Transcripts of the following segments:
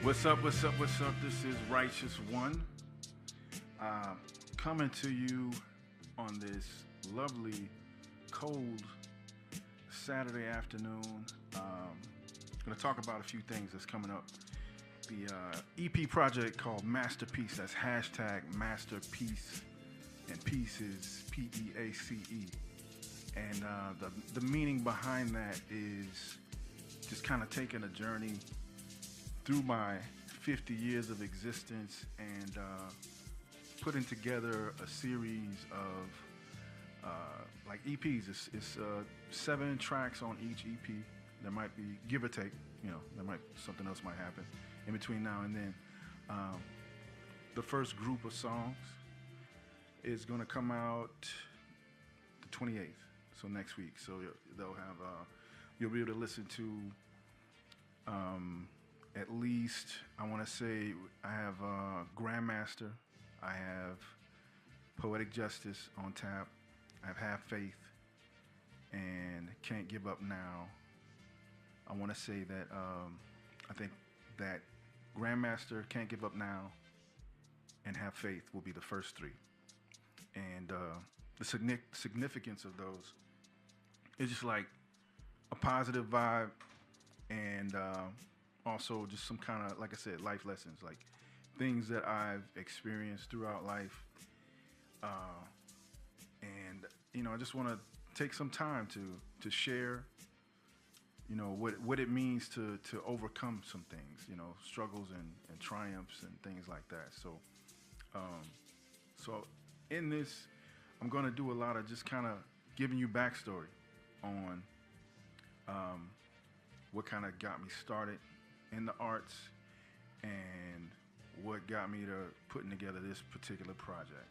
What's up? What's up? What's up? This is Righteous One, coming to you on this lovely, cold Saturday afternoon. Going to talk about a few things that's coming up. The EP project called Masterpiece. That's hashtag Masterpiece, and Peace is Peace. And the meaning behind that is just kind of taking a journey through my 50 years of existence and putting together a series of like EPs. It's 7 tracks on each EP. There might be, give or take, something else might happen in between now and then. The first group of songs is going to come out the 28th, so next week. So they'll have, you'll be able to listen to at least, I want to say, I have Grandmaster, I have Poetic Justice on tap, I have Faith, and Can't Give Up Now. I want to say that I think that Grandmaster, Can't Give Up Now, and Have Faith will be the first 3. And the significance of those is just like a positive vibe and also just some kind of, like I said, life lessons, like things that I've experienced throughout life. And I just want to take some time to share, what it means to overcome some things, struggles and triumphs and things like that. So in this, I'm going to do a lot of just kind of giving you backstory on what kind of got me started in the arts and what got me to putting together this particular project.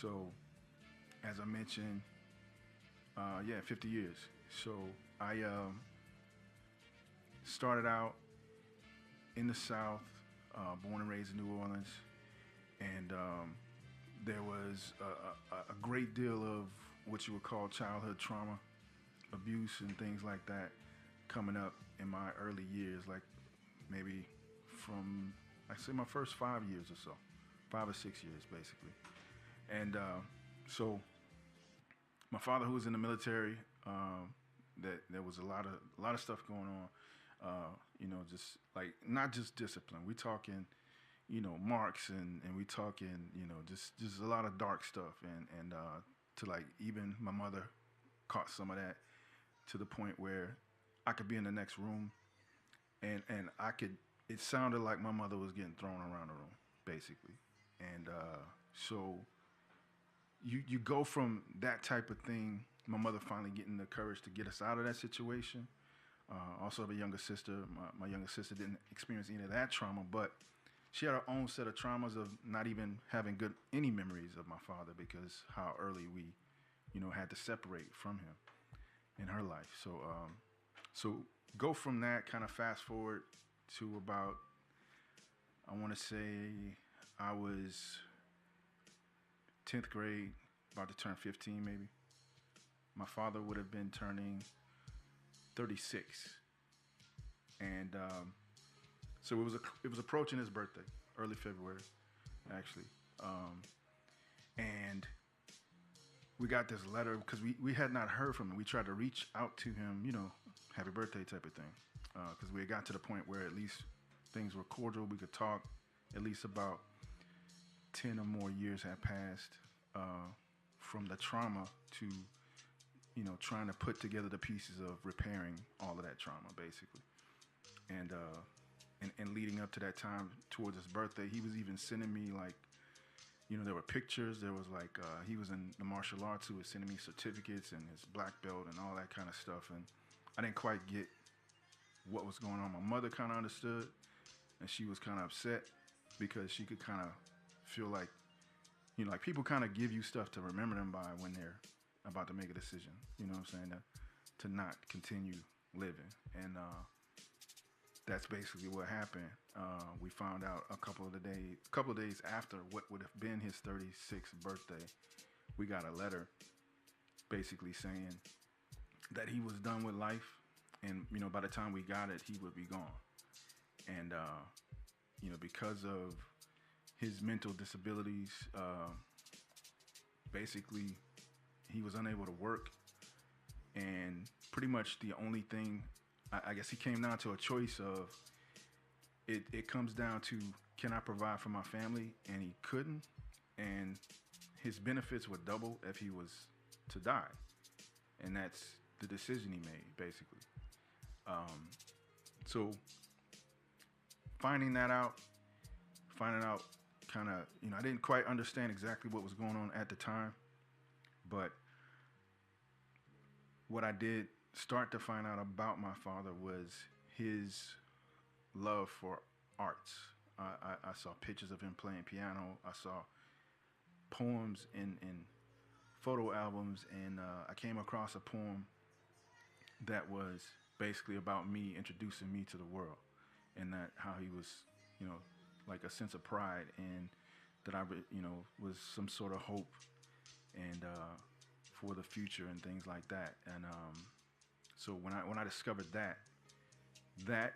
So, as I mentioned, 50 years. So I started out in the South, born and raised in New Orleans, and there was a great deal of what you would call childhood trauma, abuse, and things like that coming up in my early years, like maybe from, I'd say, my first 5 years or so, 5 or 6 years basically. And so my father, who was in the military, that there was a lot of stuff going on, just like not just discipline. We talking, marks and we talking, just a lot of dark stuff, and to like even my mother caught some of that to the point where I could be in the next room and it sounded like my mother was getting thrown around the room, basically. And so you go from that type of thing, my mother finally getting the courage to get us out of that situation. Also have a younger sister. My younger sister didn't experience any of that trauma, but she had her own set of traumas of not even having any memories of my father because how early we, had to separate from him in her life. So go from that, kind of fast forward to about, I want to say I was 10th grade, about to turn 15 maybe. My father would have been turning 36. And so it was approaching his birthday, early February, actually. And we got this letter because we had not heard from him. We tried to reach out to him, happy birthday type of thing. Because we had got to the point where at least things were cordial. We could talk. At least about 10 or more years had passed from the trauma to, trying to put together the pieces of repairing all of that trauma, basically. And leading up to that time, towards his birthday, he was even sending me like, there were pictures. There was like, he was in the martial arts, who was sending me certificates and his black belt and all that kind of stuff. And I didn't quite get what was going on. My mother kind of understood, and she was kind of upset because she could kind of feel like, like people kind of give you stuff to remember them by when they're about to make a decision, you know what I'm saying, to not continue living. And that's basically what happened. We found out a couple of days after what would have been his 36th birthday, we got a letter basically saying that he was done with life, and by the time we got it, he would be gone. And because of his mental disabilities, basically he was unable to work, and pretty much the only thing, I guess he came down to a choice of it comes down to, can I provide for my family? And he couldn't, and his benefits would double if he was to die, and that's the decision he made basically. Um, so finding out kind of, I didn't quite understand exactly what was going on at the time, but what I did start to find out about my father was his love for arts. I saw pictures of him playing piano. I saw poems in photo albums, and I came across a poem that was basically about me, introducing me to the world, and that how he was, like a sense of pride, and that I, was some sort of hope, and for the future and things like that. And so when I discovered that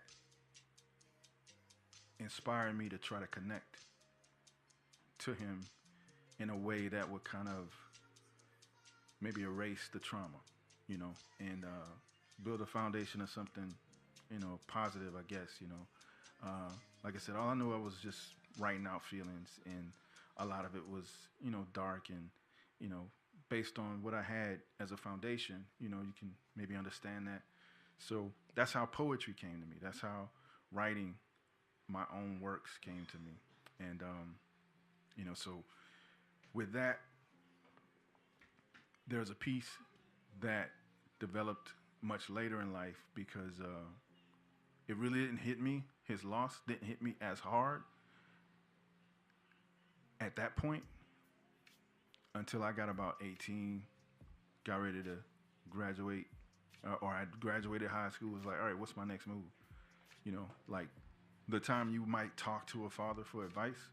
inspired me to try to connect to him in a way that would kind of maybe erase the trauma, and build a foundation of something, positive, I guess. Like I said, all I knew I was just writing out feelings, and a lot of it was, dark, and, based on what I had as a foundation, you can maybe understand that. So that's how poetry came to me. That's how writing my own works came to me. And, so with that, there's a piece that developed much later in life, because it really didn't hit me. His loss didn't hit me as hard at that point until I got about 18, got ready to graduate, or I graduated high school. Was like, all right, what's my next move? Like the time you might talk to a father for advice,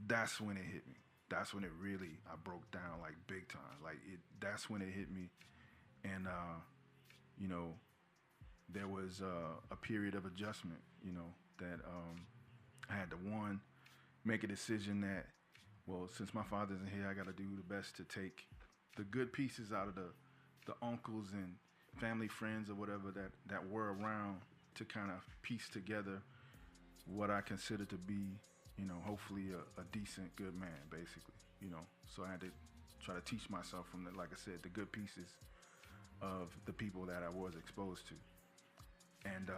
that's when it hit me. That's when it really, I broke down like big time. Like that's when it hit me. And, there was a period of adjustment, that I had to, one, make a decision that, well, since my father isn't here, I got to do the best to take the good pieces out of the uncles and family friends or whatever that were around, to kind of piece together what I consider to be, hopefully a decent, good man, basically, So I had to try to teach myself from like I said, the good pieces of the people that I was exposed to. And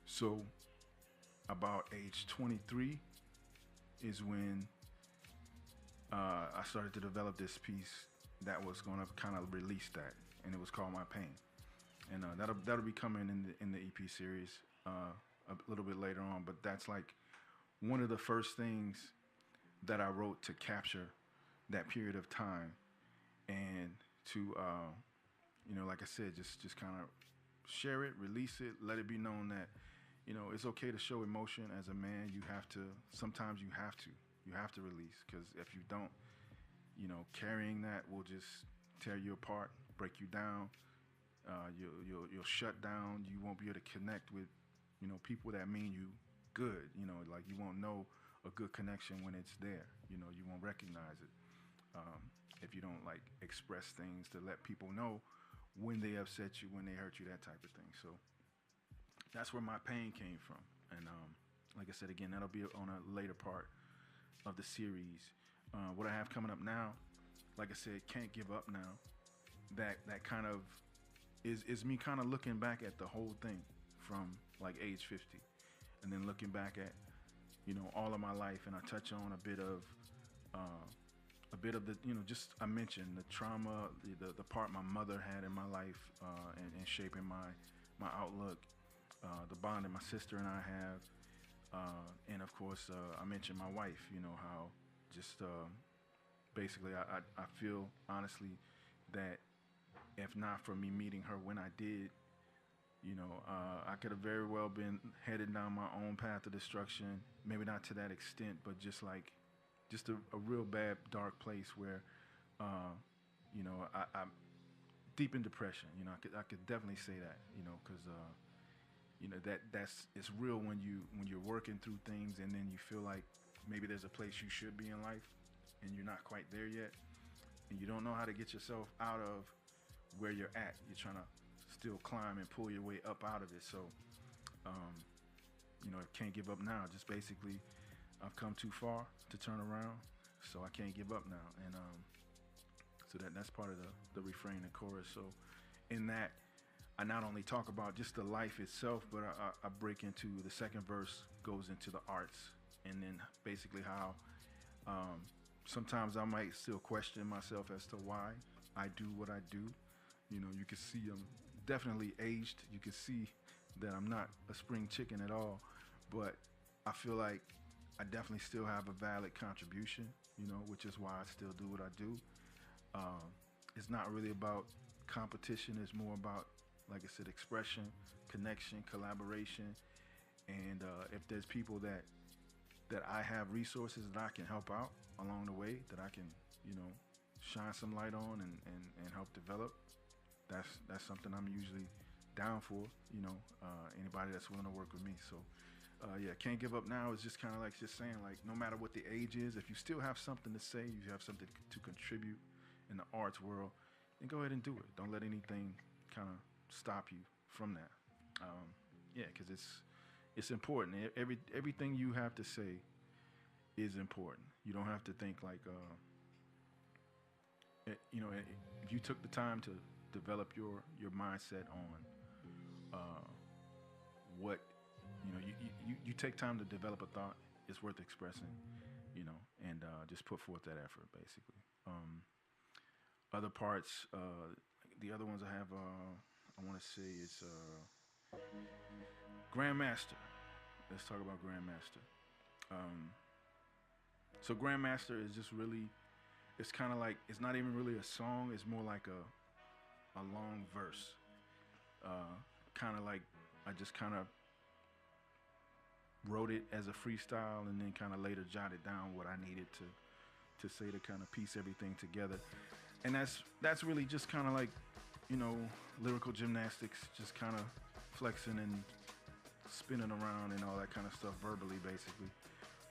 so about age 23 is when I started to develop this piece that was going to kind of release that, and it was called My Pain. And that'll be coming in the EP series a little bit later on. But that's like one of the first things that I wrote to capture that period of time, and to like I said, just kind of share it, release it, let it be known that it's okay to show emotion as a man. Sometimes you have to release, because if you don't, carrying that will just tear you apart, break you down. You'll shut down. You won't be able to connect with people that mean you good. Like you won't know a good connection when it's there. You won't recognize it if you don't like express things to let people know when they upset you, when they hurt you, that type of thing. So that's where My Pain came from. And like I said, again, that'll be on a later part of the series. What I have coming up now, like I said, Can't Give Up Now. That kind of is me kind of looking back at the whole thing from like age 50, and then looking back at all of my life, and I touch on a bit of the just I mentioned the trauma, the part my mother had in my life, and shaping my outlook, the bond that my sister and I have, and of course I mentioned my wife. How just basically I feel honestly that if not for me meeting her when I did, I could have very well been headed down my own path of destruction. Maybe not to that extent, but just a real bad, dark place where, I'm deep in depression. I could definitely say that, because, You know, that's it's real when you're working through things and then you feel like maybe there's a place you should be in life and you're not quite there yet and you don't know how to get yourself out of where you're at. You're trying to still climb and pull your way up out of it. So, um, you know, I can't give up now. Just basically, I've come too far to turn around, so I can't give up now. And so that's part of the refrain and chorus. So, in that, I not only talk about just the life itself, but I break into the second verse goes into the arts, and then basically how sometimes I might still question myself as to why I do what I do. You know, you can see I'm definitely aged. You can see that I'm not a spring chicken at all, but I feel like I definitely still have a valid contribution, you know, which is why I still do what I do. It's not really about competition. It's more about, like I said, expression, connection, collaboration. And if there's people that I have resources that I can help out along the way, that I can, you know, shine some light on and help develop, that's something I'm usually down for, you know, anybody that's willing to work with me. So yeah, can't give up now is just kind of like just saying, like, no matter what the age is, if you still have something to say, you have something to contribute in the arts world, then go ahead and do it. Don't let anything kind of stop you from that. Yeah, because it's important. Everything you have to say is important. You don't have to think like, you know, if you took the time to develop your mindset on what, you know, you take time to develop a thought, it's worth expressing, you know, and just put forth that effort, basically. Other parts, the other ones I have, I want to say is Grandmaster. Let's talk about Grandmaster. So Grandmaster is just really, it's kind of like, it's not even really a song. It's more like a long verse. Kind of like, I just kind of wrote it as a freestyle and then kind of later jotted down what I needed to say to kind of piece everything together. And that's really just kind of like, you know, lyrical gymnastics, just kind of flexing and spinning around and all that kind of stuff verbally, basically,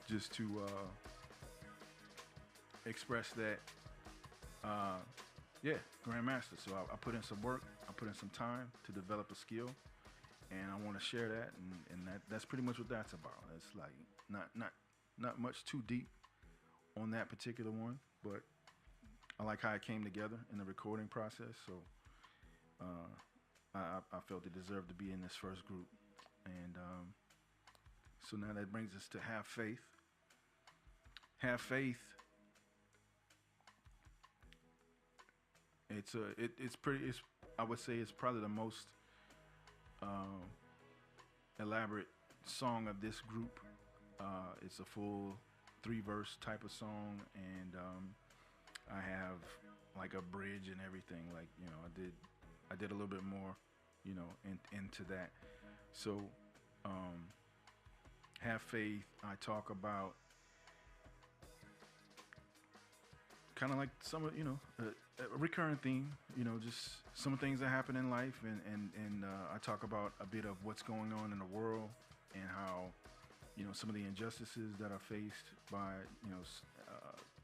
just to express that, yeah, Grandmaster. So I put in some work, I put in some time to develop a skill, and I want to share that, and that's pretty much what that's about. It's like not much too deep on that particular one, but I like how it came together in the recording process. So I felt it deserved to be in this first group, and so now that brings us to Have Faith. Have Faith. It's I would say it's probably the most elaborate song of this group. It's a full 3-verse type of song, and I have like a bridge and everything. Like, you know, I did a little bit more, you know, into that. So Have Faith, I talk about kind of like some of, you know, a recurring theme, you know, just some things that happen in life, and I talk about a bit of what's going on in the world and how, you know, some of the injustices that are faced by, you know,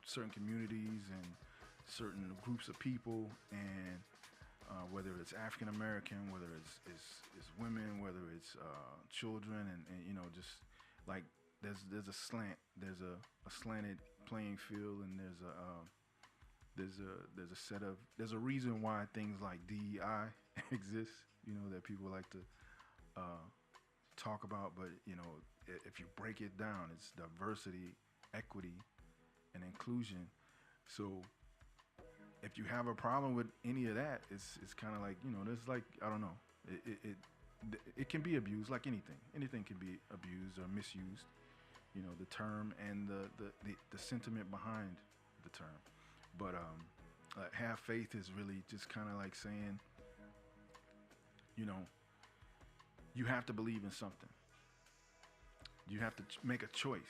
certain communities and certain groups of people, and whether it's African American, whether it's women, whether it's children, and you know, just like there's a slant, there's a slanted playing field, and there's a reason why things like DEI exist, you know, that people like to talk about. But, you know, if you break it down, it's diversity, equity, and inclusion. So if you have a problem with any of that, it's kind of like, you know, there's like, I don't know, it can be abused like anything. Anything can be abused or misused, you know, the term and the sentiment behind the term. But Have Faith is really just kind of like saying, you know, you have to believe in something. You have to make a choice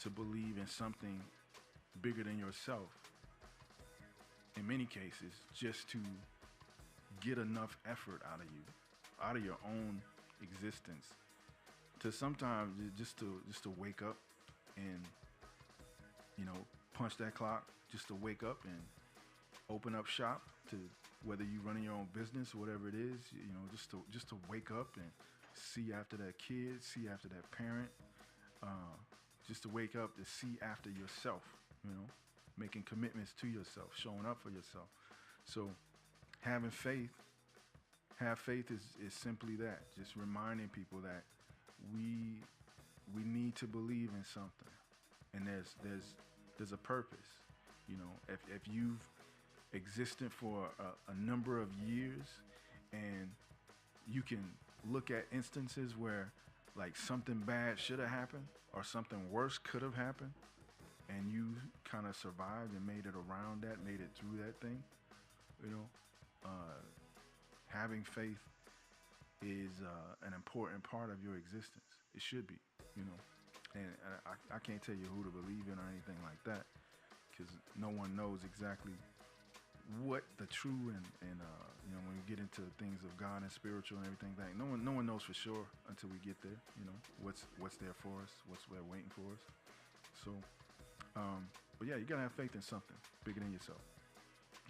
to believe in something bigger than yourself. In many cases, just to get enough effort out of you, out of your own existence to sometimes just to wake up and you know punch that clock, just to wake up and open up shop to whether you running your own business or whatever it is, you know, just to wake up and see after that kid, see after that parent, uh, just to wake up to see after yourself, you know, making commitments to yourself, showing up for yourself. So having faith, have faith is simply that, just reminding people that we we need to believe in something, and there's a purpose. You know, if you've existed for a number of years, and you can look at instances where like something bad should have happened or something worse could have happened, and you kind of survived and made it around that, made it through that thing. You know, uh, having faith is an important part of your existence. It should be, you know. And I can't tell you who to believe in or anything like that, because no one knows exactly what the true and you know, when we get into things of God and spiritual and everything, that no one knows for sure until we get there. You know, what's there for us, what's there waiting for us. So, but yeah, you gotta have faith in something bigger than yourself.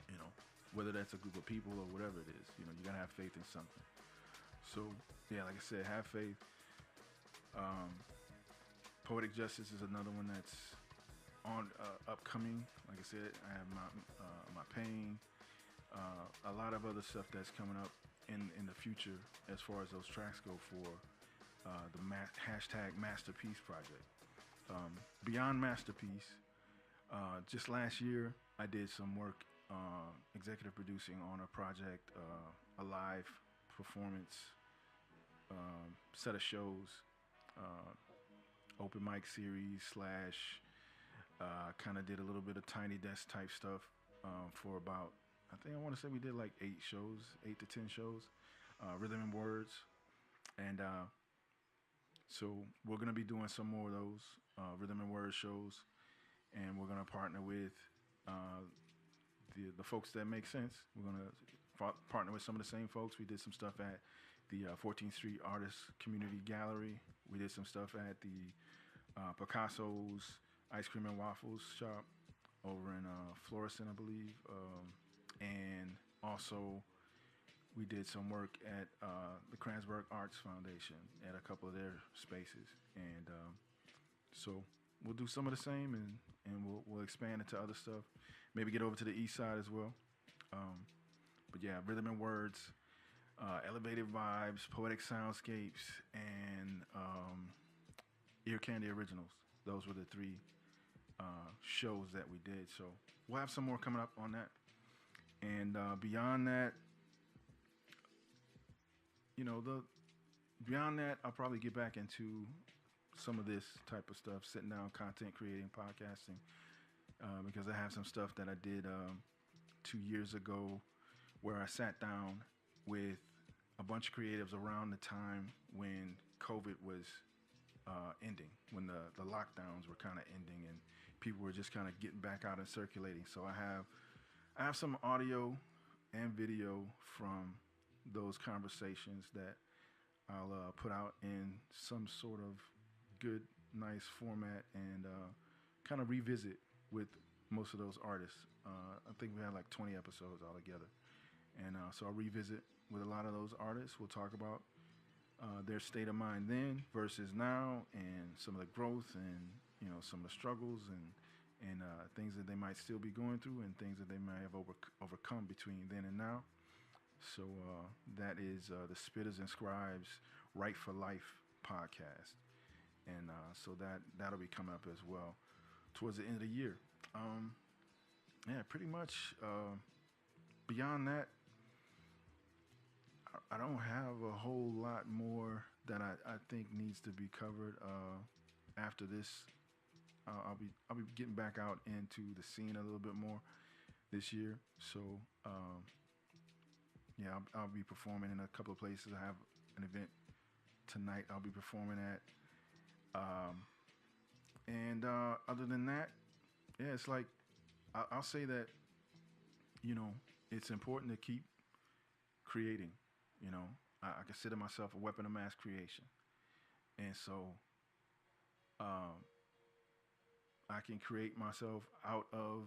You know, whether that's a group of people or whatever it is. You know, you gotta have faith in something. So yeah, like I said, have faith. Um, Poetic Justice is another one that's on upcoming. Like I said, I have my pain, a lot of other stuff that's coming up in the future as far as those tracks go for the hashtag Masterpiece project. Beyond Masterpiece, just last year I did some work executive producing on a project, a live performance set of shows, uh, open mic series slash kind of did a little bit of tiny desk type stuff for about, I think I want to say we did like 8 to 10 shows, Rhythm and Words. And so we're going to be doing some more of those Rhythm and Words shows. And we're going to partner with uh, the folks that make sense. We're going to partner with some of the same folks. We did some stuff at the 14th Street Artists Community Gallery. We did some stuff at the Picasso's Ice Cream and Waffles shop over in Florissant, I believe. And also, we did some work at the Kransberg Arts Foundation at a couple of their spaces. And so we'll do some of the same, and we'll expand into other stuff. Maybe get over to the east side as well. But yeah, Rhythm and Words, Elevated Vibes, Poetic Soundscapes, and Ear Candy Originals. Those were the three shows that we did. So we'll have some more coming up on that. And beyond that, you know, beyond that, I'll probably get back into some of this type of stuff, sitting down, content creating, podcasting, because I have some stuff that I did 2 years ago where I sat down with a bunch of creatives around the time when COVID was ending, when the lockdowns were kind of ending and people were just kind of getting back out and circulating. So I have some audio and video from those conversations that I'll put out in some sort of good, nice format and kind of revisit with most of those artists. I think we had like 20 episodes altogether. And so I'll revisit with a lot of those artists. We'll talk about their state of mind then versus now, and some of the growth, and you know, some of the struggles and things that they might still be going through, and things that they might have overcome between then and now. So that is the Spitters and Scribes Right for Life podcast, and so that'll be coming up as well towards the end of the year. Yeah, pretty much. Beyond that, I don't have a whole lot more that I think needs to be covered after this. I'll be getting back out into the scene a little bit more this year. So yeah, I'll be performing in a couple of places. I have an event tonight I'll be performing at. And other than that, yeah, it's like I'll say that, you know, it's important to keep creating. You know, I consider myself a weapon of mass creation, and so um, I can create myself out of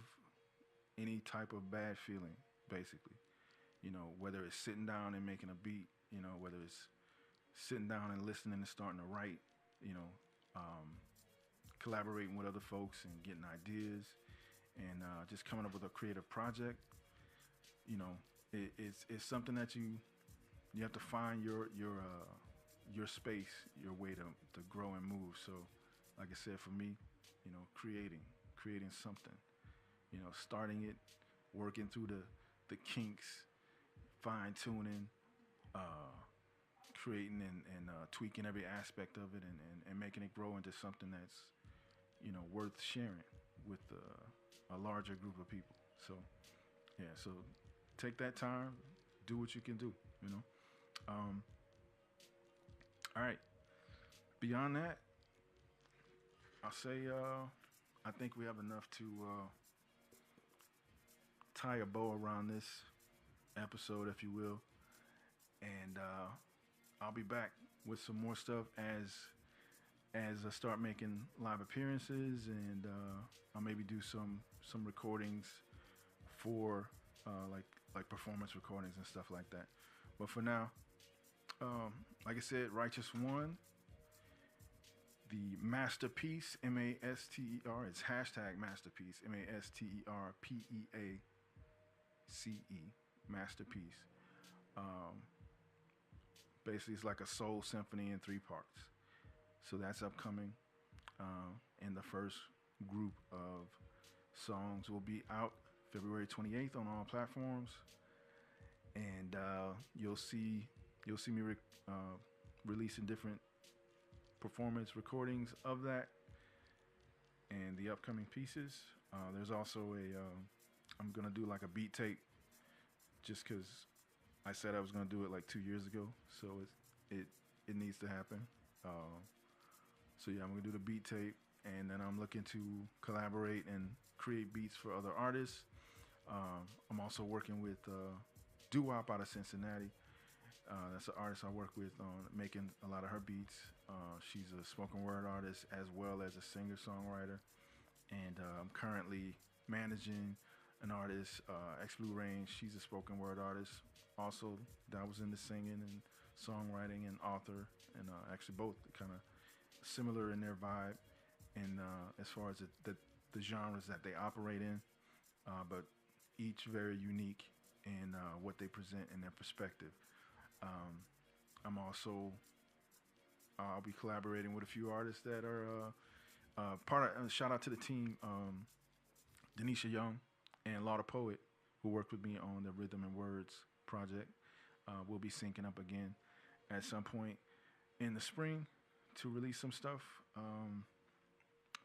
any type of bad feeling, basically. Whether it's sitting down and making a beat, whether it's sitting down and listening and starting to write, you know, um, collaborating with other folks and getting ideas and just coming up with a creative project. You know, it's something that you have to find your space, your way to grow and move. So, like I said, for me, creating something, starting it, working through the kinks, fine tuning, uh, creating and tweaking every aspect of it, and making it grow into something that's worth sharing with a larger group of people. So yeah, so take that time, do what you can do. Um, all right. Beyond that, I'll say I think we have enough to tie a bow around this episode, if you will, and I'll be back with some more stuff as I start making live appearances, and I'll maybe do some recordings for like performance recordings and stuff like that. But for now, like I said, Rychuss One, the masterpiece, Master. It's hashtag masterpiece, Masterpeace, masterpiece. Um, Basically, it's like a soul symphony in 3 parts. So that's upcoming. And the first group of songs will be out February 28th on all platforms. And you'll see me releasing different performance recordings of that and the upcoming pieces. There's also I'm gonna do like a beat tape, just because I said I was gonna do it like 2 years ago, so it needs to happen. So yeah, I'm gonna do the beat tape, and then I'm looking to collaborate and create beats for other artists. I'm also working with Doo-Wop out of Cincinnati. That's an artist I work with on making a lot of her beats. She's a spoken word artist as well as a singer-songwriter, and I'm currently managing an artist, X Blue Range. She's a spoken word artist, also dabbles in the singing and songwriting and author, and actually both kind of similar in their vibe, and as far as the genres that they operate in, but each very unique in what they present in their perspective. I'm also I'll be collaborating with a few artists that are part of. Shout out to the team, Denisha Young and Lauda Poet, who worked with me on the Rhythm and Words project. We'll be syncing up again at some point in the spring to release some stuff.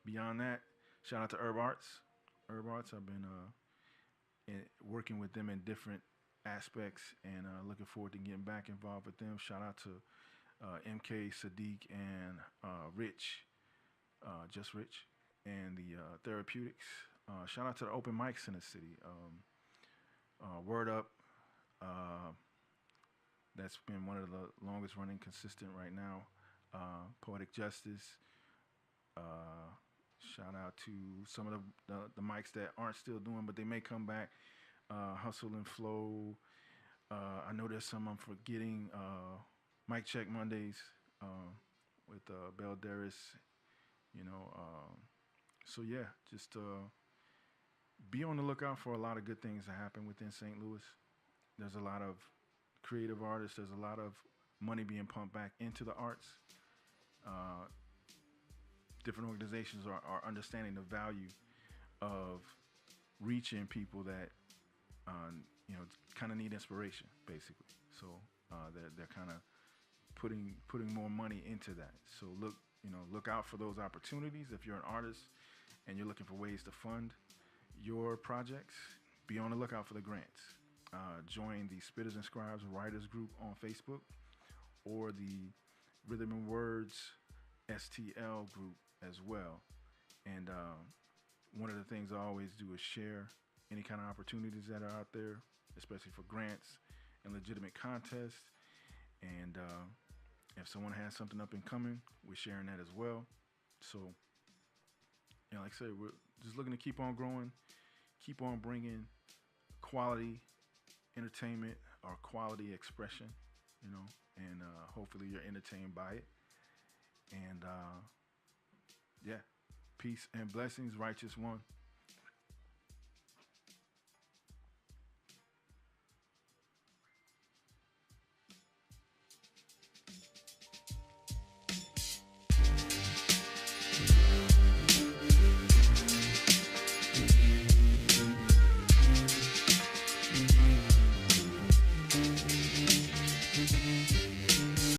Beyond that, shout out to Herb Arts. Herb Arts, I've been working with them in different aspects, and looking forward to getting back involved with them. Shout out to MK, Sadiq, and Rich, Just Rich, and the Therapeutics. Shout out to the open mics in the city. Word Up, that's been one of the longest running consistent right now. Poetic Justice. Shout out to some of the mics that aren't still doing, but they may come back. Hustle and Flow. I know there's some I'm forgetting. Mic Check Mondays with Bell Darris. So yeah, just be on the lookout for a lot of good things to happen within St. Louis. There's a lot of creative artists. There's a lot of money being pumped back into the arts. Different organizations are understanding the value of reaching people that kind of need inspiration, basically. So they're kind of putting more money into that. So look out for those opportunities. If you're an artist and you're looking for ways to fund your projects, be on the lookout for the grants. Join the Spitters and Scribes Writers Group on Facebook, or the Rhythm and Words STL group as well. And one of the things I always do is share any kind of opportunities that are out there, especially for grants and legitimate contests. And if someone has something up and coming, we're sharing that as well. So, like I said, we're just looking to keep on growing, keep on bringing quality entertainment or quality expression, and hopefully you're entertained by it. And yeah, peace and blessings, Righteous One.